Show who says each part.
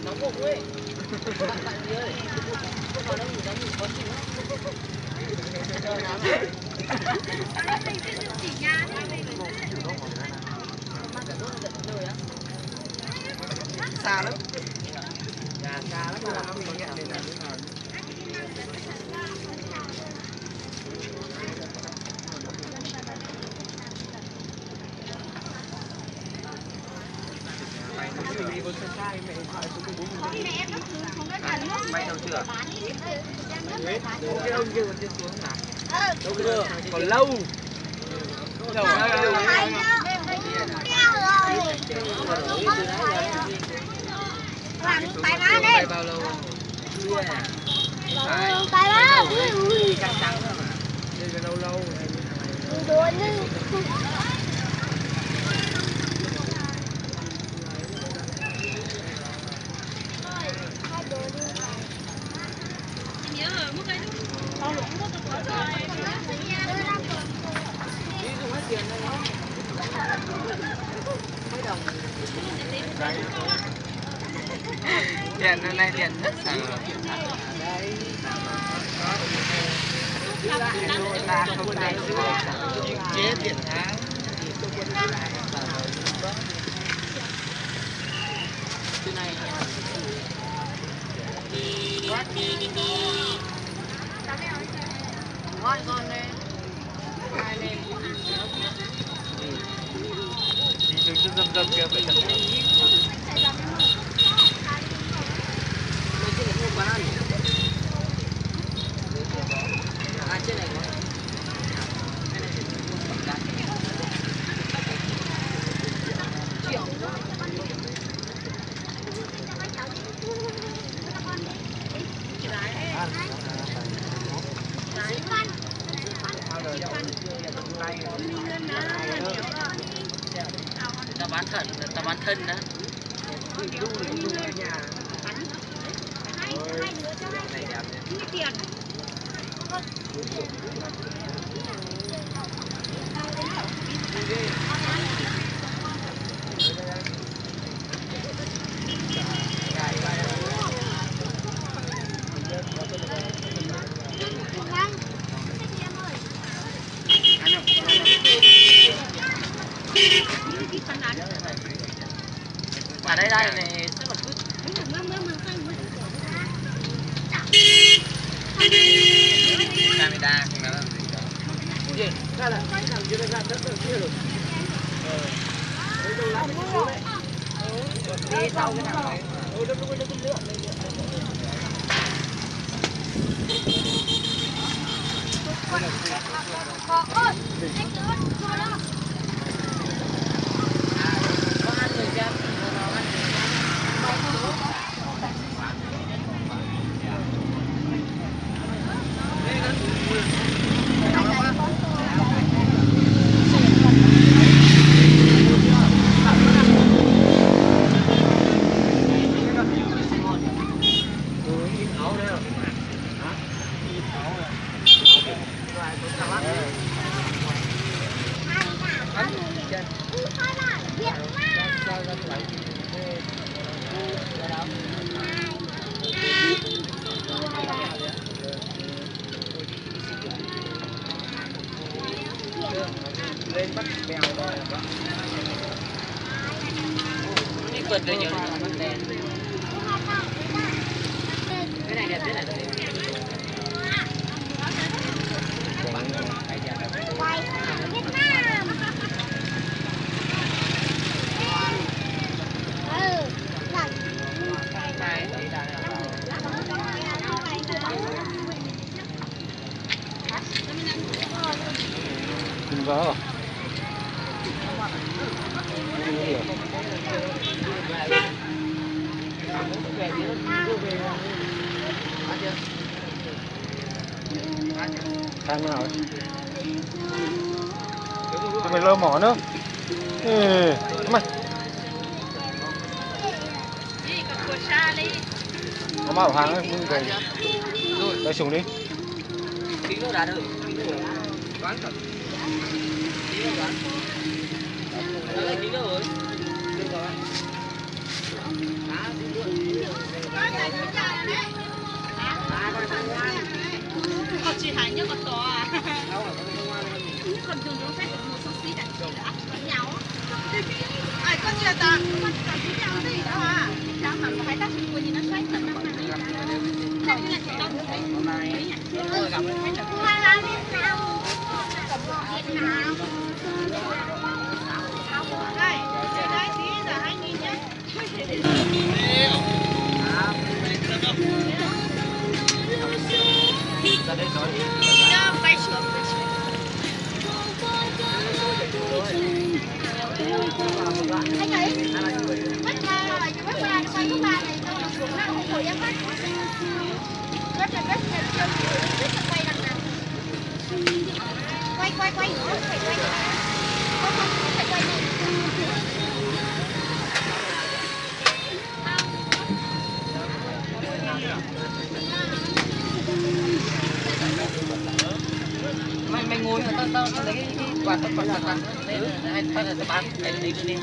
Speaker 1: Nóng bụng ấy. Bạn gì ơi. Không vào đâu ngủ nóng ngủ khó chịu lắm.
Speaker 2: Mình sẽ được chỉ nhà thôi mình.
Speaker 1: Mang cả đốt là tận nơi á.
Speaker 3: Xa lắm.
Speaker 1: Nhà xa lắm mà.
Speaker 3: Nó mình nhận đến là thế nào. Mày đi con sân trai mẹ gọi số 14 mình
Speaker 2: Mẹ nó cứ không có cần nước.
Speaker 3: Mày đâu chưa?
Speaker 1: Cái ông kia còn chưa xuống hả?
Speaker 3: Đâu chưa? Còn lâu. Lâu
Speaker 2: Bài má đi.
Speaker 3: bao lâu?
Speaker 2: Bài má.
Speaker 3: Trắng trắng thôi mà. Đây là lâu lâu.
Speaker 2: Đùa đi.
Speaker 3: Tiền hôm nay tiền rất là ta không đánh chế tiền tháng
Speaker 1: Cái này. Ngon con đây. Hai lên.
Speaker 3: đi từ dâm dâm kia phải thật
Speaker 1: Trên này không quán ăn. À trên này có. Cái này thì mua bẩn cả. Triệu. Ta bán thân đó. À đây đây này rất là cứ
Speaker 3: camera không làm gì cả.
Speaker 1: gì ra là làm gì ra rất là kia rồi. Đấy đâu lá đi sau cái thằng này. Đâu có lượn đây.
Speaker 2: Có ơi, anh ơi, cho đó.
Speaker 1: Có ăn người dân, nó ăn
Speaker 3: Lên bắt bèo rồi.
Speaker 1: đi vượt đây nhớ bắt đèn. Cái này đẹp thế này.
Speaker 2: Quay Việt Nam.
Speaker 3: Không có. Khang nào ấy. Mày lơ mỏ nữa. Ừ, mày. Có bảo hàng ấy, không về. Rồi, lấy xuống đi.
Speaker 1: Tí nữa đã được. Bán thật. Tí nữa bán. Đó là tí nữa rồi. Được rồi. Cá tí nữa.
Speaker 4: Họ chỉ hàng nhất con to à.
Speaker 1: Đâu rồi, không ngoan hơn.
Speaker 4: Còn dùng nó phải một số xí đặt chỉ là nhau. Ai con chưa ta? Con chỉ nhau gì đó à? Chẳng mà phải tác dụng của gì nó xoay tận năm này. Đây là chỉ tao thấy.
Speaker 1: Hôm nay tôi gặp thấy là
Speaker 2: Hoa là Việt Nam. Việt Nam.
Speaker 4: Đây, đây tí giờ hai nghìn nhé.
Speaker 1: ra đây rồi.
Speaker 4: Cho bay xuống.
Speaker 2: Anh ấy. Bắt ba rồi, bắt ba nó quay ba này nó xuống nó không ngồi em bắt. Rất là quay đằng nào. Quay nữa, phải quay. Không, phải quay này.
Speaker 1: Mày ngồi mà tao lấy cái quạt tao đây hai tao là bán cái đi đi.